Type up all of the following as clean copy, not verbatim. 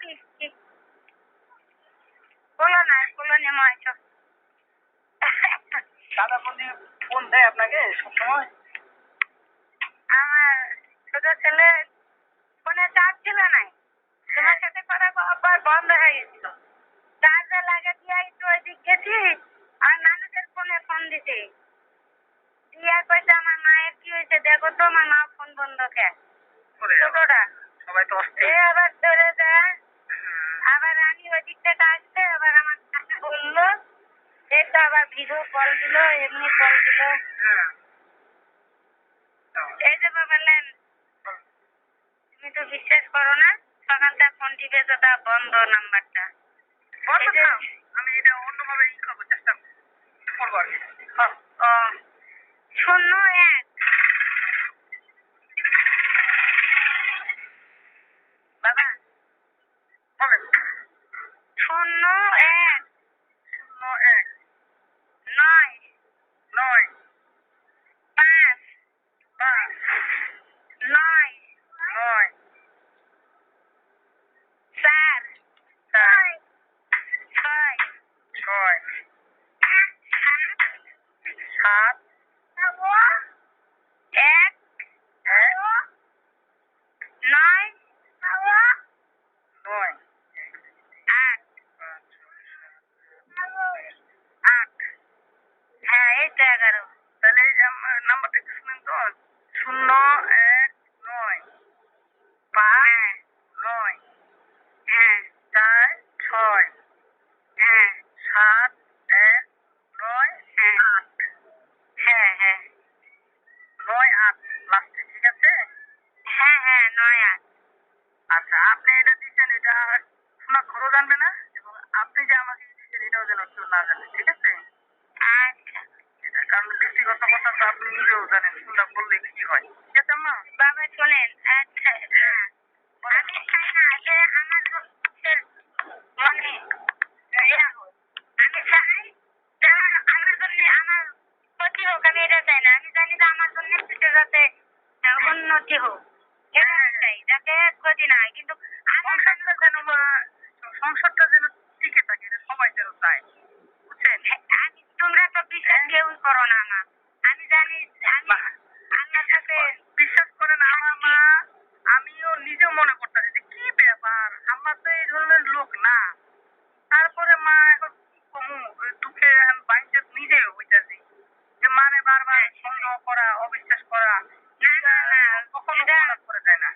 কি বলো না, বলো নেমো আছো। দাদা বন্ধু ফোন দেয় আপনাকে সবসময়? আমার ছোট ছেলে ফোনে চার্জ ছিল না, তোমার সাথে কথা কবার বন্ধ হয়ে গেছিল। চার্জে লাগে দিয়ে একটু ওইদিক গেছি, আর নানুদের ফোনে ফোন দিতে দিয়া কইছে আমার মায়ের কি হয়েছে দেখো তো, আমার মা ফোন বন্ধ কে ছোটটা সবাই তো এ আবার ধরে দেয়। আবার আমি ওই দিক থেকে আসতে আবার আমার কাছে বললো, এই তো আবার ভিডিও কল দিল, এমনি কল দিল। এই যে বললেন তুমি তো বিশ্বাস করো না, সকালটা ফোন টিপে তা বন্ধ নাম্বারটা। আমি এটা অন্যভাবে ই করবো, চেষ্টা করবো আর কি। 01 বাবা বলেন। 01 01 9 9 5 5 9 9 4 4 6 6 7 1 9 9 8 8 হ্যাঁ এই তো 11। তাহলে এই যে নাম্বারটা একটু শুনেন তো। 019 5 9 হ্যাঁ 4 6 হ্যাঁ 7 1 9 8 হ্যাঁ হ্যাঁ 9 8 লাস্টে, ঠিক আছে? হ্যাঁ হ্যাঁ 9 8। আচ্ছা, আপনি এটা দিচ্ছেন, এটা শোনা খরচ জানবে না, এবং আপনি যে আমাকে দিচ্ছেন এটাও যেন কেউ না জানে, ঠিক আছে? আচ্ছা এটা কারণ ব্যক্তিগত কথা তো আপনি নিজেও জানেন, কোনটা বললে কি হয়, ঠিক আছে আম্মা? বাবা শোনেন, আচ্ছা আমি চাই না যে আমার মানে আমি চাই যে আমার জন্য আমার ক্ষতি হোক, আমি এটা চাই না। আমি জানি যে আমার জন্য কিছু যাতে উন্নতি হোক, এটা আমি চাই, যাতে ক্ষতি না হয়। কিন্তু আমার সংসারটা যেন সংসারটা যেন টিকে থাকে, এটা সবাই যেন চায়, বুঝছেন? আমি তোমরা তো বিশ্বাস কেউই করো না আমার। আমি জানি আমি আল্লাহর কাছে বিশ্বাস করেন আমার মা, আমিও নিজেও মনে করতেছি যে কি ব্যাপার, আমার তো এই ধরনের লোক না। তারপরে মা এখন কি কমু, দুঃখে এখন বাইঞ্চত নিজেই হইতাছি যে মানে বারবার সন্দেহ করা, অবিশ্বাস করা, না না না কখনো এটা মনে করে যায় না।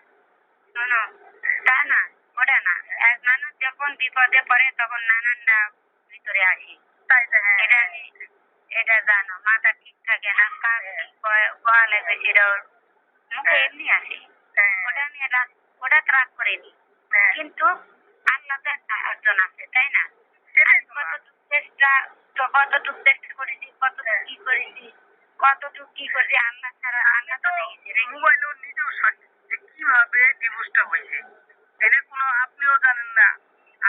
শোনো, তা না ওটা না। এক মানুষ যখন বিপদে পড়ে তখন নানানটা ভিতরে আসে, তাই তো, হ্যাঁ এটা এটা জানো। মাথা ঠিক থাকে না, কাজ কোয়া লাগবে সেটা ওর মুখে এমনি আসে। ওটা নিয়ে ওটা ত্রাগ করেনি, কিন্তু আল্লাহ তো একটা অর্জন আছে, তাই না? কতটুক চেষ্টা তো, কতটুক চেষ্টা করেছি, কতটুক কি করেছি, কতটুক কি করেছি, আল্লাহ ছাড়া আল্লাহ তো দেখেছি। মোবাইলও নিজেও সাক্ষী যে কিভাবে ডিভোর্সটা হয়েছে, এটা কোনো আপনিও জানেন না,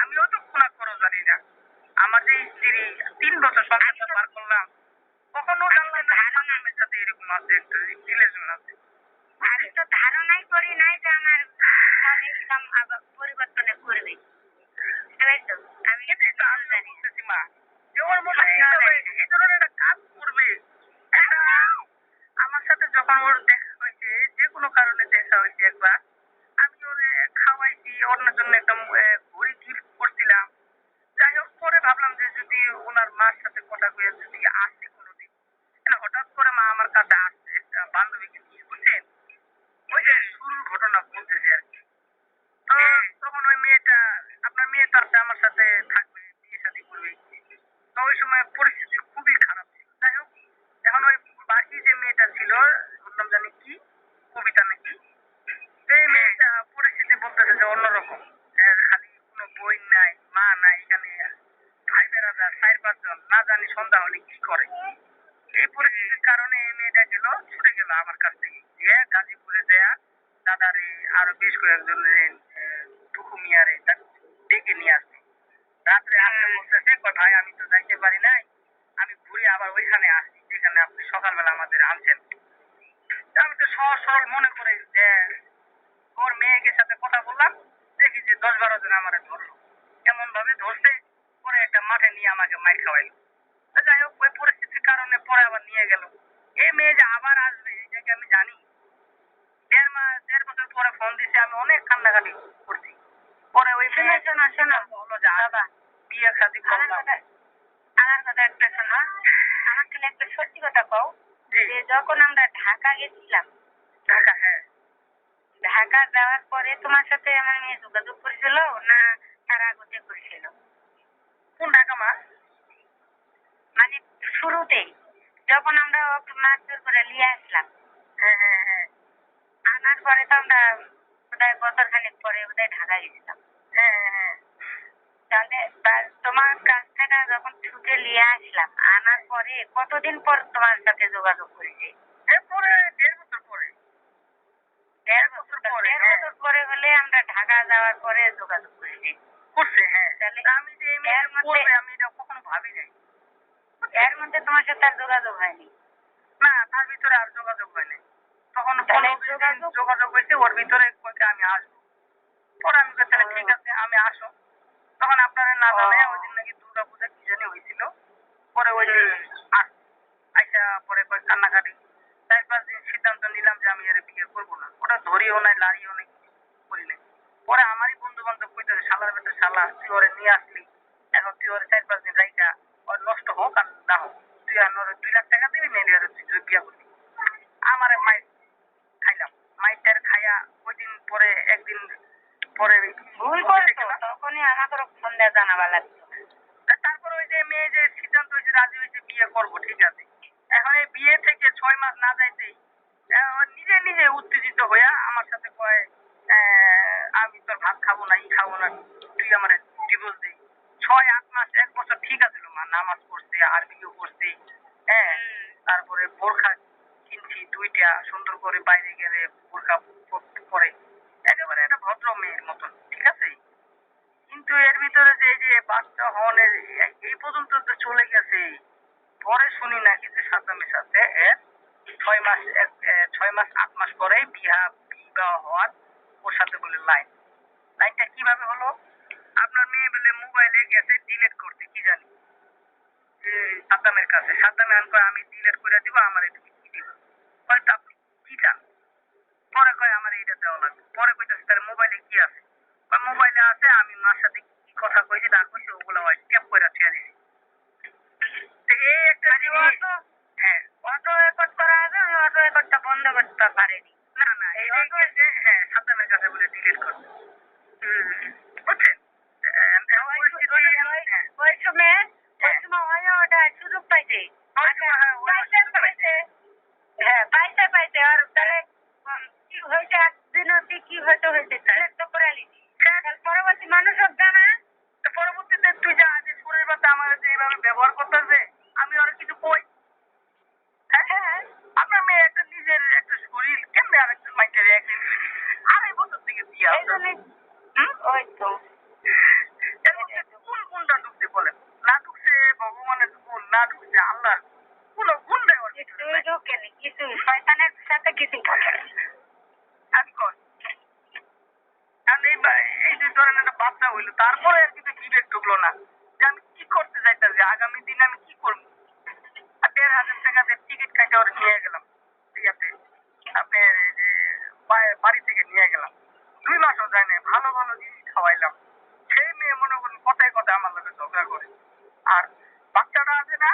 আমিও তো কোনা করো জানি না। আমাদের স্ত্রী 3 বছর সংসারটা পার করলাম, কখনো জানলাম না আমার সাথে এরকম আছে, একটা রিলেশন আছে। আমি তো ধারণাই করি নাই যে আমার স্বামী ইসলাম আবার পরিবর্তনে করবে। বুঝতে আমি এটাই তো আমি বলতেছি মা, যে ওর মধ্যে এই ধরনের একটা কাজ করবে। আমার সাথে যখন ওর দেখা হয়েছে, যে কোনো কারণে দেখা হয়েছে একবার, আমি ওরে খাওয়াইছি, ওর জন্য একটা ঘড়ি গিফট করছিলাম। যাই হোক, পরে ভাবলাম যে যদি ওনার মার সাথে কথা কয়ে যদি আসে কোনোদিন, হঠাৎ করে মা আমার কাছে আসছে একটা বান্ধবীকে নিয়ে, বুঝছেন? ওই যে শুরুর ঘটনা বলতেছি আর কি। তো তখন ওই মেয়েটা, আপনার মেয়ে তো আছে আমার সাথে থাকবে, বিয়ে শাদী করবে। তো ওই সময় পরিস্থিতি খুবই খারাপ ছিল। যাই হোক, এখন ওই বাকি যে মেয়েটা ছিল, ওর নাম জানি কি, কবিতা নাকি, এই মেয়েটা পরিস্থিতি বলতেছে যে অন্যরকম। খালি কোনো বই নাই, মা নাই, এখানে ভাই বেড়াদার 4-5 জন, না জানি সন্ধ্যা হলে কি করে। এই পরিস্থিতির কারণে এই মেয়েটা গেল, ছুটে গেল আমার কাছ থেকে, গিয়ে গাজীপুরে দেয়া দাদারে আরো বেশ কয়েকজনের টুকু মিয়ারে ডেকে নিয়ে আসছে। রাত্রে আসতে বলতেছে, ভাই আমি তো যাইতে পারি নাই, আমি ঘুরে আবার ওইখানে আসছি যেখানে আপনি সকালবেলা আমাদের আনছেন। আমি তো সহজ সরল মনে করে যে ওর মেয়েকে সাথে কথা বললাম, দেখি দেখি যে 10-12 জন আমারে ধরলো, এমন ভাবে ধরছে, পরে একটা মাঠে নিয়ে আমাকে মাইর খাওয়াইলো। তো যাই হোক, ওই পরিস্থিতির কারণে পরে আবার নিয়ে গেল। এই মেয়ে যে আবার আসবে এটাকে আমি জানি। 1.5 বছর পরে ফোন দিছে, আমি অনেক কান্নাকাটি করছি। পরে ওই মেয়ে শোনো বললো যে বাবা বিয়ে শাদী করলাম। আমার কথা একটা শোনো, আমাকে একটা সত্যি কথা কও, যে যখন আমরা ঢাকা গেছিলাম, ঢাকা, হ্যাঁ, ঢাকা যাওয়ার পরে তোমার সাথে আমার মেয়ে যোগাযোগ করেছিল না তার আগতে করেছিল? কোন ঢাকা মা? মানে শুরুতেই যখন আমরা ওকে মারধর করে নিয়ে আসলাম, হ্যাঁ হ্যাঁ হ্যাঁ আনার পরে তো আমরা বোধহয় বছর খানিক পরে বোধহয় ঢাকা গেছিলাম। হ্যাঁ হ্যাঁ। তাহলে তোমার কাছ থেকে যখন ছুটে নিয়ে আসলাম, আনার পরে কতদিন পর তোমার সাথে যোগাযোগ করেছি? এরপরে 1.5 বছর পরে। 1.5 বছর পরে? 1.5 বছর পরে হলে আমরা ঢাকা যাওয়ার পরে যোগাযোগ করেছি। করছে, হ্যাঁ। তাহলে আমি যে এই মেয়ে করবে আমি এটা কখনো ভাবি নাই। এর মধ্যে তোমার সাথে আর যোগাযোগ হয়নি? না, তার ভিতরে আর যোগাযোগ হয়নি। তখন 15-20 দিন যোগাযোগ হয়েছে, ওর ভিতরে কইছে আমি আসবো। পরে আমি কইছি তাহলে ঠিক আছে আমি আসো। তখন আপনারা না জানাই ওই দিন নাকি দুর্গা পূজা কি জানি হয়েছিল। পরে ওই দিন আইসা পরে কই কান্নাকাটি। 4-5 দিন সিদ্ধান্ত নিলাম যে আমি এর বিয়ে করবো না। ওটা ধরিও নাই, লাড়িও নাই, করি নাই। পরে আমারই বন্ধু বান্ধব কইতেছে শালার বেটা শালা, তুই ওরে নিয়ে আসলি, এখন তুই ওরে 4-5 দিন রাইখা ওর নষ্ট হোক আর না হোক, তুই আর ওরে 2 লাখ টাকা দিবি, নিয়ে ওরে তুই বিয়ে করবি। আমারে মাইর খাইলাম, মাইরটার খাইয়া ওই দিন পরে একদিন পরে ভুল করছো, তখনই আমাকে ফোন দিয়ে জানাবা লাগতো। তারপরে ওই যে মেয়ে যে সিদ্ধান্ত হয়েছে, রাজি হয়েছে, বিয়ে করবো, ঠিক আছে। এখন এই বিয়ে থেকে 6 মাস না যাইতেই নিজে নিজে উত্তেজিত হইয়া আমার সাথে কয় আমি তোর ভাত খাবো না, ই খাবো না, তুই আমার ডিভোর্স দে। 6-8 মাস, 1 বছর ঠিক আছে মা, নামাজ পড়ছে, আরবিও পড়ছে, হ্যাঁ। তারপরে বোরখা কিনছি 2টা, সুন্দর করে বাইরে গেলে বোরখা পরে, একেবারে একটা ভদ্র মেয়ের মতন, ঠিক আছে। কিন্তু এর ভিতরে যে এই যে বাচ্চা হওয়ার এই পর্যন্ত তো চলে গেছে। পরে শুনি নাকি যে সাদ্দামের সাথে 6 মাস 8 মাস পরে বিবাহ হওয়ার ওর সাথে বলে লাইনটা কিভাবে হলো, আপনার মেয়ে বলে মোবাইলে গেছে ডিলিট করতে, কি জানি সাদ্দামের কাছে। সাদ্দামে কয় আমি ডিলিট করে দিব, আমার একটু কি দিব। হয়তো আপনি কি চান? পরে কয় আমার এইটা দেওয়া লাগবে। পরে কইতেছে তার মোবাইলে কি আছে? মোবাইলে আছে আমি মার সাথে কি কথা কইছি না কইছি ওগুলো ট্যাপ করে ছেড়ে দিছি। এই একটা জিনিস, হ্যাঁ, অটো রেকর্ড করা আছে, আমি অটো রেকর্ডটা বন্ধ করতে পারিনি। না না এই যে হ্যাঁ সাদ্দামের কাছে বলে ডিলিট করতে, বুঝছেন। ওই সময় ওটা সুযোগ পাইছে, পাইছে আর তাহলে কি হয়েছে, একদিনও কি হয়তো হয়েছে তো করে নিছি। পরবর্তী মানুষ সব জানা, পরবর্তীতে তুই যা যে শরীর বাচ্চা আমার এইভাবে ব্যবহার করতেছে, আমি আর কিছু কই? হ্যাঁ, আপনার মেয়ে একটা নিজের একটা শরীর কেমনে আরেকজন মাইকের 2.5 বছর থেকে দিয়া ওই তো কোনটা ঢুকছে বলেন? না ঢুকছে ভগবানের গুণ, না ঢুকছে আল্লাহ কোন গুণ দেওয়ার কিছুই ঢোকেনি, কিছু শয়তানের সাথে কিছুই ঢোকেনি। আমি কর এই যে ধরেন একটা বাচ্চা হইলো, তারপরে আর কিন্তু বিবেক ঢুকলো না যে আমি কি করতে চাইতেছি, আগামী দিনে আমি কি করবো। 1.5 টাকা দিয়ে টিকিট কাটে ওর নিয়ে গেলাম, ঠিক আছে, আপনার এই যে বাড়ি থেকে নিয়ে গেলাম। 2 মাসও যায় না, ভালো ভালো জিনিস খাওয়াইলাম। সেই মেয়ে মনে করুন কথায় কথায় আমার লোকের ঝগড়া করে। আর বাচ্চাটা আছে না,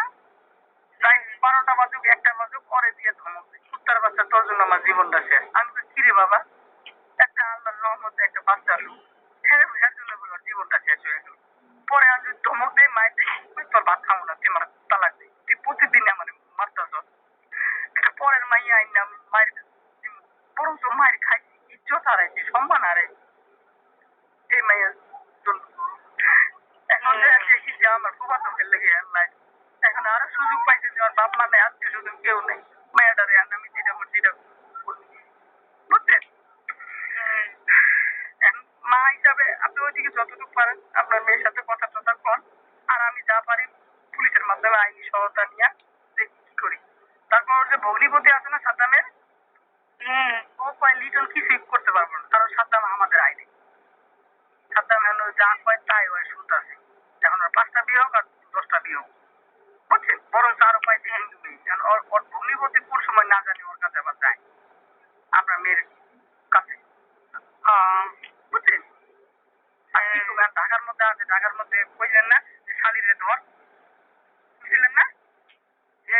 তাই 12টা বাজুক 1টা বাজুক করে দিয়ে ধমক দেয়, কুত্তার বাচ্চা, তোর জন্য আমার জীবনটা শেষ। আমি তো কিরে বাবা, একটা আল্লাহর রহমতে একটা বাচ্চা হলো, এর জন্য বলো জীবনটা শেষ হয়ে গেল। পরে আমি ধমক দেয়, মায়ের দেয়, তোর ভাত খাবো না, তুই আমার তালাক দে, তুই প্রতিদিন আমার মারতেছ। এটা পরের মাইয়া আইন না, মায়ের বরং তো মায়ের খাইছি, ইজ্জত হারাইছি, সম্মান হারাইছি এই মাইয়া। এখন দেখি যে আমার ফুফাতো ফেলে গিয়ে আল্লাহ এখন আরো সুযোগ পাইছে যে আমার বাপ মা নেই, আত্মীয় স্বজন কেউ নেই, মেয়েটারে আমি যেটা বুঝছেন। মা হিসাবে আপনি ওইদিকে যতটুকু পারেন আপনার মেয়ের সাথে কথা টথা কন, আর আমি যা পারি পুলিশের মাধ্যমে আইনি সহায়তা নিয়ে দেখি কি করি। তারপর ওর যে ভগ্নিপতি আছে না সাদ্দামের, ও কয় লিটন কিছুই করতে পারবো না, কারণ সাদ্দাম আমাদের আইনে। যা কয় তাই ওই সুদ আছে। এখন ওর 5টা বিয়ে হোক আর 10টা বিয়ে হোক, বুঝছেন? বরং আরো পাইছে হিন্দু মেয়ে, কারণ ওর ভগ্নিপতি কোন সময় না জানি ওর কাছে আবার যায় আপনার মেয়ের কাছে, বুঝছেন? আর কি করবে, আর ঢাকার মধ্যে আছে, ঢাকার মধ্যে কইলেন না যে শালিরে ধর, বুঝলেন না? যে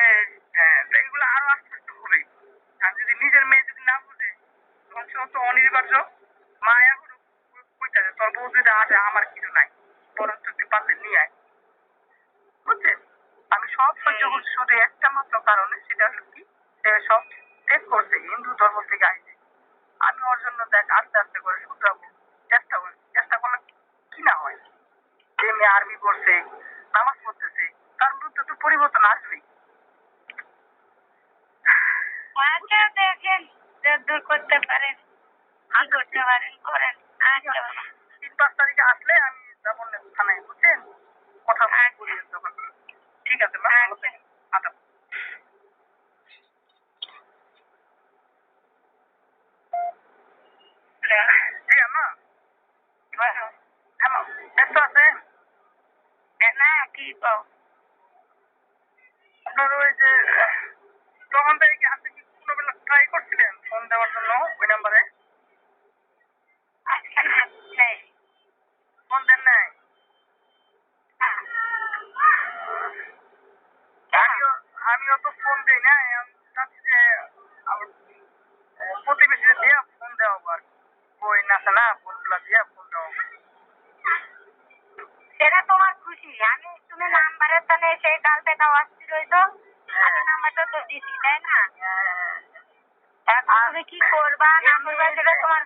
তো এগুলো আরো আস্তে আস্তে হবে। আর যদি নিজের মেয়ে যদি না বুঝে, তখন সে তো অনিবার্য। মা এখন কইতাছে তোর বউ যদি আসে আমার কিছু নাই, বরং তুই পাশে নিয়ে আয়, বুঝছেন? আমি সব সহ্য করছি শুধু একটা মাত্র কারণে, সেটা হলো কি, সে সব ত্যাগ করছে, হিন্দু ধর্ম থেকে আইছে। আমি ওর জন্য দেখ আস্তে আস্তে করে শুধরাবো, চেষ্টা করলে কি না হয়। যে মেয়ে আর্মি করছে, নামাজ পড়তেছে, তার মধ্যে তো পরিবর্তন আসবেই। আচ্ছা দেখেন দূর করতে পারেন, কি করতে পারেন করেন। আচ্ছা বাবা, 3-5 তারিখে আসলে আমি যাবো না থানায়, বুঝছেন? কথা বলি তখন। ঠিক আছে মা, ভালো থাকেন। আচ্ছা। জি আম্মা। হ্যাঁ মা, ব্যস্ত আছেন? না কি কও? আপনার ওই যে তখন থেকে কি আপনি কি কোনো বেলা ট্রাই করছিলেন ফোন দেওয়ার জন্য ওই নাম্বারে? আজকে না নেই। ফোন দেন নাই? আমিও আমিও তো ফোন দিই না, আমি চাচ্ছি যে আমার প্রতিবেশীদের দিয়ে ফোন দেওয়া হোক আর কি। বই আছে না, ফোনগুলা দিয়ে ফোন দেওয়া হোক। সেটা তোমার খুশি। আমি তুমি নাম্বারের তাহলে সেই কাল থেকে অস্থির হইতো, আমি নাম্বারটা তো দিছি তাই না? এখন তুমি কি করবা না করবা সেটা তোমার।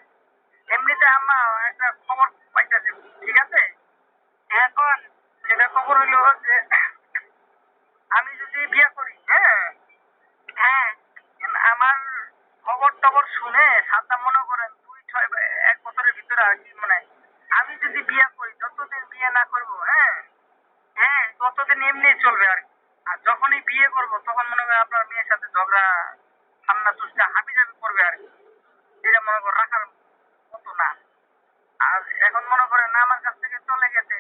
এমনিতে আম্মা একটা খবর পাইতেছি, ঠিক আছে? এখন সেটা খবর হইলো যে আমি যদি বিয়ে করি, হ্যাঁ, হ্যাঁ আমার খবর টবর শুনে সাদা মনে করেন 1 বছরের ভিতরে আর কি, মানে আমি যদি বিয়ে করি, যতদিন বিয়ে না করবো, হ্যাঁ হ্যাঁ ততদিন এমনি চলবে আর কি। আর যখনই বিয়ে করবো তখন মনে করেন আপনার মেয়ের সাথে ঝগড়া, ঠান্ডা চুষ্টা হাবিজাবি করবে আর কি। এটা মনে করেন রাখার মতো না। আর এখন মনে করেন আমার কাছ থেকে চলে গেছে,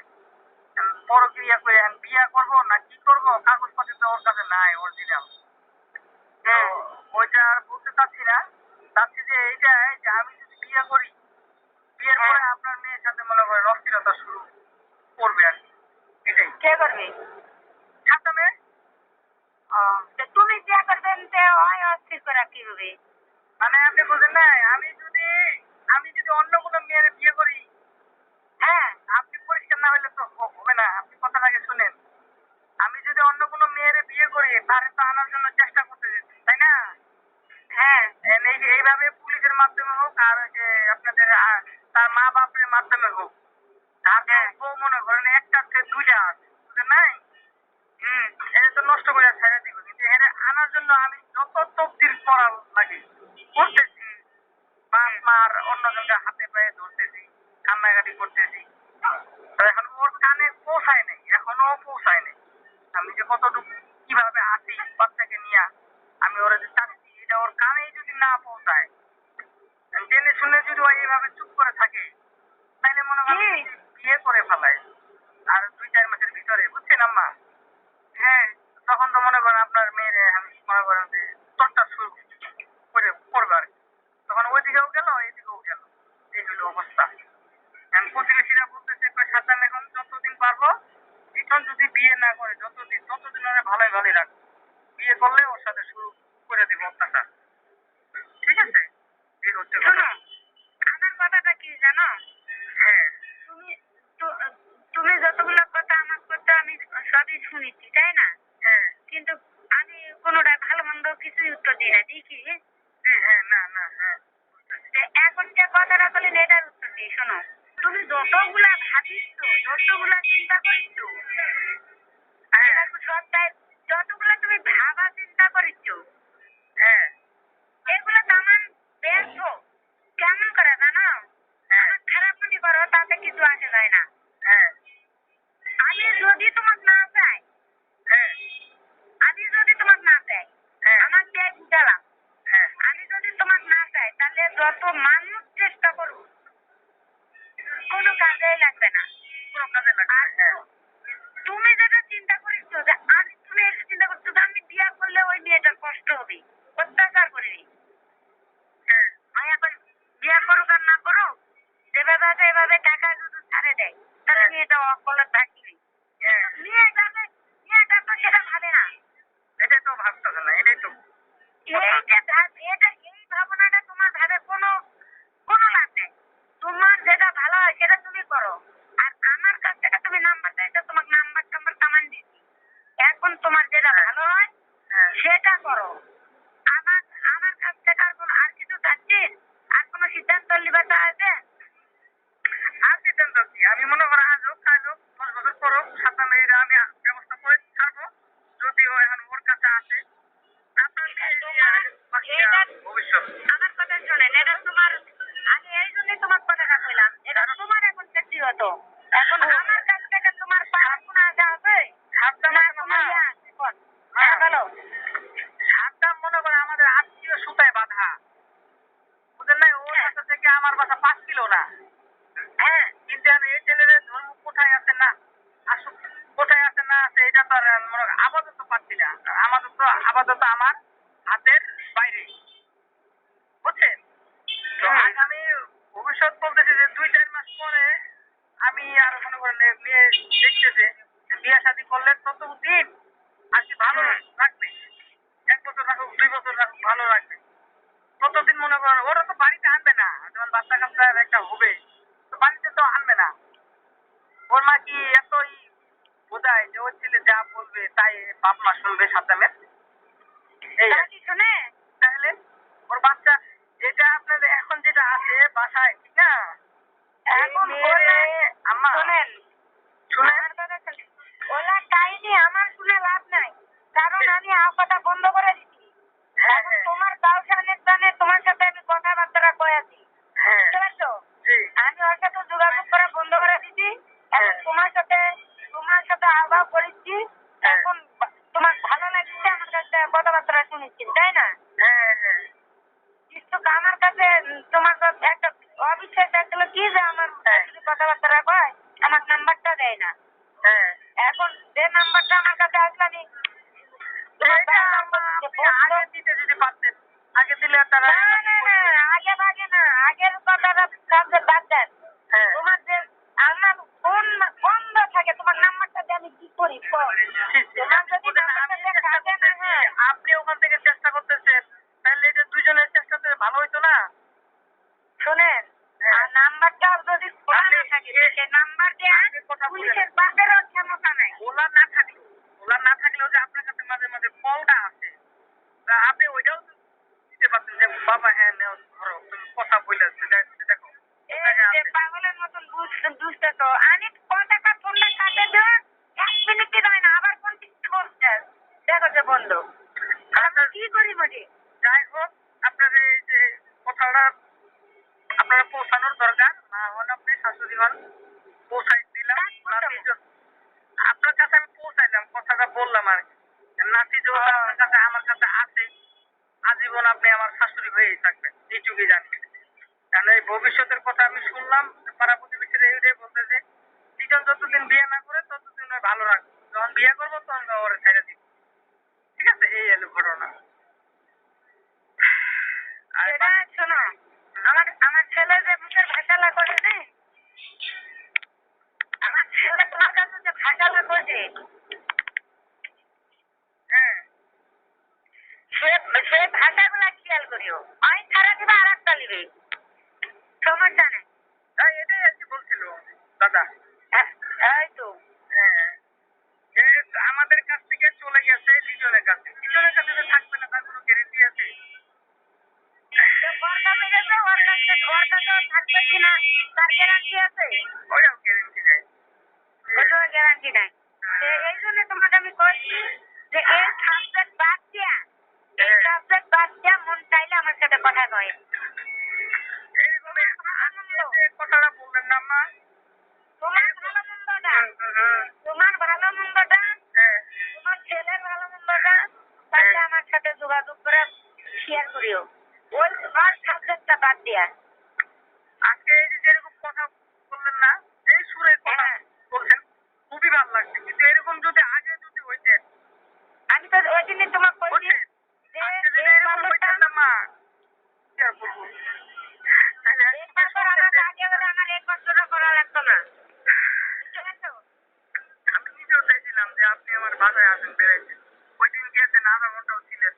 বড় বিয়ে করে বিয়ে করবো না কি করবো, কাগজপত্র তো ওর কাছে নাই অরিজিনাল। তো ওইটা আর বলতে চাচ্ছি না, চাচ্ছি যে এইটাই যে আমি যদি বিয়ে করি, বিয়ের পরে আপনার মেয়ের সাথে মনে করেন অস্থিরতা শুরু করবে আর কি, এটাই। কে করবে? সাথে মেয়ে, তো তুমি যে করবেন সে হয় অস্থির করা কি হবে? মানে আপনি বুঝেন নাই, আমি যদি অন্য কোনো মেয়ের বিয়ে করি, হ্যাঁ আপনি পরিষ্কার না হলে তো হবে না। আপনি কথাটা আগে শুনেন। আমি যদি অন্য কোনো মেয়ের বিয়ে করি, তারে তো আনার জন্য চেষ্টা করতেছি, তাই না? হ্যাঁ এইভাবে পুলিশের মাধ্যমে হোক আর ওই যে আপনাদের তার মা বাপের মাধ্যমে হোক, তার তো বউ মনে করেন একটা থেকে 2টা আছে, বুঝেন নাই? এটা তো নষ্ট করে ছেড়ে দিব, কিন্তু এর আনার জন্য আমি যত তকদির করা লাগে করতেছি। বাপ মার অন্যজনকে হাতে পায়ে ধরতেছি, কান্নাকাটি করতেছি। তো এখন ওর কানে পৌঁছায় নাই, এখনো পৌঁছায় নাই। আমি যে কতটুকু কিভাবে আসি বাচ্চাকে নিয়ে, আমি ওরা যে চাচ্ছি, এটা ওর কানেই যদি না পৌঁছায়, জেনে শুনে যদি ও এইভাবে চুপ করে থাকে, তাইলে মনে করেন বিয়ে করে ফেলায় আর 2-4 মাসের ভিতরে, বুঝছেন আম্মা? হ্যাঁ, তখন তো মনে করেন আপনার মেয়ের মনে করেন যে চর্চা শুরু করে করবে আর কি। তখন ওইদিকেও গেল এইদিকেও গেল, এই হলো অবস্থা। এখন প্রতিবেশীরা বলতেছে সাবধান, এখন যতদিন পারবো এখন যদি বিয়ে না করে ততদিন ওরা ভালোই ভালোই রাখবো, বিয়ে করলে ওর সাথে শুরু করে দিব অত্যাচার, ঠিক আছে? এই হচ্ছে কথা। শোনো, আমার কথাটা কি জানো? হ্যাঁ তুমি তুমি যতগুলো কথা আমার কথা আমি সবই শুনেছি তাই না? হ্যাঁ কিন্তু আমি কোনোটা ভালো মন্দ কিছুই উত্তর দিই না, দিই কি? জি হ্যাঁ, না না হ্যাঁ, এখন যে কথাটা বলেন এটার উত্তর দিই। শোনো, তুমি যতগুলা ভাবিস, যতগুলা চিন্তা করিস, সবটাই যতগুলা তুমি ভাবা চিন্তা করিস, হ্যাঁ এগুলো তেমন ব্যর্থ। কেমন করে জানো? আমার খারাপ মনে করো তাতে কিছু আসে যায় না। হ্যাঁ আমি যদি তোমাকে না চাই, হ্যাঁ আমি যদি তোমাকে না চাই, হ্যাঁ আমার চাই বুঝালাম, হ্যাঁ আমি যদি তোমাকে না চাই তাহলে যত মানুষ চেষ্টা করুক কোনো কাজেই লাগবে না। লাগবে। আর হ্যাঁ তুমি যেটা চিন্তা করিস যে তুমি এটা চিন্তা করছো যে আমি বিয়া করলে ওই মেয়েটার কষ্ট হবে, অত্যাচার করবি। হ্যাঁ মায়া করে বিয়া করুক আর না করুক, যেভাবে আছে এভাবে টাকা যদি ছাড়ে দেয় তাহলে মেয়েটা অকলে থাকিবি। হ্যাঁ মেয়েটা তো সেটা ভাবে না। এটাই তো ভাবতেছে না, এটাই তো এই ভাবনাটা তোমার ভাবে কোনো লাভ নেই। তোমার যেটা ভালো হয় সেটা তুমি করো। আর আমার কাছ থেকে তুমি নাম্বার চাইছো, তোমাকে নাম্বার টাম্বার কামান দিচ্ছি। এখন তোমার যেটা ভালো হয় হ্যাঁ সেটা করো। আমার আমার কাছ থেকে আর কিছু চাচ্ছিস? আর কোনো সিদ্ধান্ত লিবাটা আছে? আর সিদ্ধান্ত কি, আমি মনে করো আজ হোক কাল হোক 10 বছর পর হোক সাতটা মেয়েরা আমি ব্যবস্থা করে ছাড়বো, যদিও এখন ওর কাছে আছে। আপনার ভবিষ্যৎ আমার কথা শোনেন, এটা তোমার, আমি এই জন্যই তোমার কথাটা কইলাম, এটা তোমার এখন ব্যক্তিগত। এখন আমার কাছ থেকে তোমার পাওয়ার কোনো আশা আছে? সাবধান না, আছে তোমার মামা। ইয়ে আছে, বল। হ্যাঁ, বলো। সাবধান মনে করে আমাদের আত্মীয় সুতায় বাঁধা, বুঝলেন না? ওর হ্যাঁ। বাসা থেকে আমার বাসা 5 কিলো না। হ্যাঁ, কিন্তু এখন এই ছেলের ধর্ম কোথায় আছে না আসুক, কোথায় আছে না আছে এটা তো আর মনে করো আপাতত পাচ্ছি না। আপাতত আমার হাতের বাইরে, বুঝছেন? তো হুম। আগামী ভবিষ্যৎ বলতেছে যে 2-4 মাস পরে আমি আর মনে করেন মেয়ে দেখতেছে যে বিয়ে শাদী করলে ততদিন আর কি ভালো রাখবে, 1 বছর রাখুক 2 বছর রাখুক ভালো রাখবে, ততদিন মনে করেন ওরা তো বাড়িতে আনবে না। যখন বাচ্চা কাচ্চা একটা হবে তো বাড়িতে তো আনবে না। ওর মা কি এতই বোঝায় যে ওর ছেলে যা বলবে তাই বাপ মা শুনবে সাবধানে? এই তারা কি শোনে? তাহলে ওর বাচ্চা যেটা আপনাদের এখন যেটা আছে বাসায়, ঠিক না? এখন আম্মা শোনেন, শুনেন, আমার কথা শোনেন। ওলা কাহিনী আমার শুনে লাভ নাই, কারণ আমি আপাটা বন্ধ করে দিচ্ছি। হ্যাঁ এখন হ্যাঁ তোমার কাউসানের জানে তোমার সাথে আমি কথাবার্তা কয়ে আছি, হ্যাঁ বুঝতে পারছো? জি আমি ওর সাথে যোগাযোগ করা বন্ধ করে দিচ্ছি। এখন হ্যাঁ তোমার সাথে আহ্বান করেছি। হ্যাঁ এখন তোমার ভালো লাগছে আমার কাছে কথাবার্তা শুনেছি, তাই না? হ্যাঁ হ্যাঁ কিন্তু আমার কাছে তোমার কাছে একটা অবিশ্বাস থাকলো কি যে আমার যদি কথাবার্তা কয় আমার নাম্বারটা দেয় না। হ্যাঁ এখন যে নাম্বারটা আমার কাছে আসলে আমি তোমার এইটা আম্মা আপনি আগে দিতে যদি পারতেন, আগে দিলে তারা না, আগে ভাগে না, আগের কথাটা কাছে বাদ দেন। হ্যাঁ তোমার যে আমার ফোন বন্ধ থাকে, তোমার নাম্বারটা দিয়ে আমি কি করি? তোমার যদি নাম্বারটা কাটে না, হ্যাঁ, আপনি ওখান থেকে চেষ্টা করতেছেন, তাহলে এটা দুজনের চেষ্টাতে ভালো হইতো না? শোনেন, আর নাম্বারটা যদি খোলা না থাকে সেই নাম্বার দিয়ে পুলিশের বাপেরও ক্ষমতা নাই। ওলা না থাকলেও যে আপনার কাছে মাঝে মাঝে কলটা আসে, তা আপনি ওইটাও তো দিতে পারতেন যে বাবা হ্যাঁ নেও ধরো তুমি কথা বলে দেখো এই যে পাগলের মতন দুষ্টা তো আমি টাকা ফোনটা কাটে দেওয়া 1 মিনিটই হয় না, আবার ফোন করছে, দেখো যে বন্ধু। আমি কি করি বলি? যাই হোক আপনার এই যে কথাটা আপনারা পৌঁছানোর দরকার, মা হন আপনি শাশুড়ি হন, পৌঁছাই দিলাম। আপনার কাছে আমি পৌঁছাইলাম, কথাটা বললাম আর কি। নাতি যেহেতু আপনার কাছে আমার কাছে আছে, আজীবন আপনি আমার শাশুড়ি হয়েই থাকবেন, এইটুকুই জানি। কারণ এই ভবিষ্যতের কথা আমি শুনলাম, পাড়া প্রতিবেশীরা এইটাই বলতেছে লিটন যতদিন বিয়ে না করে ততদিন ওই ভালো রাখবো, যখন বিয়ে করবো তখন ওরে ছেড়ে দিব। ঠিক আছে, এই হলো ঘটনা। আর সেটা শোনো, আমার ছেলে যে মুখের ভাষালা করে নেই, আমার ছেলে তোমার কাছে যে ভাষালা করছে, হ্যাঁ সে ভাষাগুলা খেয়াল করিও। আমি ছাড়া দিবা আর একটা নিবে, সমস্যা নেই। হ্যাঁ এটাই আর কি বলছিল দাদা। এই তো হ্যাঁ যে আমাদের কাছ থেকে চলে গেছে লিটনের কাছে, লিটনের কাছে যে থাকবে না তার কোনো গ্যারেন্টি আছে? ওর কাছে গেছে, ওর কাছেও থাকবে কিনা তার গ্যারান্টি আছে? ওইটাও গ্যারেন্টি নেই। ওটাও গ্যারান্টি নাই। এই জন্য তোমাকে আমি বলছি যে এই সাবজেক্ট বাদ দিয়া মন চাইলে আমার সাথে কথা কয়। এইরকম আজকে যে কথাটা বললেন না মা, তোমার ভালো মন্দটা, হ্যাঁ তোমার ছেলের ভালো মন্দটা তাহলে আমার সাথে যোগাযোগ করে শেয়ার করিও, ওর সাবজেক্টটা বাদ দিয়া। আজকে এই যে যেরকম কথা বললেন না, এই সুরে কথা হ্যাঁ। বলছেন খুবই ভালো লাগছে, কিন্তু এরকম যদি আগে যদি হইতে, আমি তো ওই দিনই তোমাকে বলছি বুঝছেন? যে আজকে যদি এই এরকম বান্দরটা হইতেন না মা, কি আর বলবো? তাহলে এই আজকে বান্দর আমার আগে হলে আমার এই কষ্টটা করা লাগতো না, বুঝতে পারছো? আমি নিজেও চাইছিলাম যে আপনি আমার বাসায় আসেন বেড়াইতে। ওই দিন গিয়েছেন, আধা ঘন্টাও ছিলেন।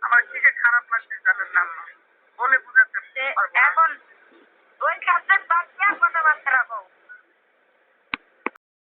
আমার কি যে খারাপ লাগছে জানেন না আম্মা, বলে বুঝাতে যে পারবো না। এখন ওই সাবজেক্ট বাদ দিয়ে কথাবার্তা রাখো।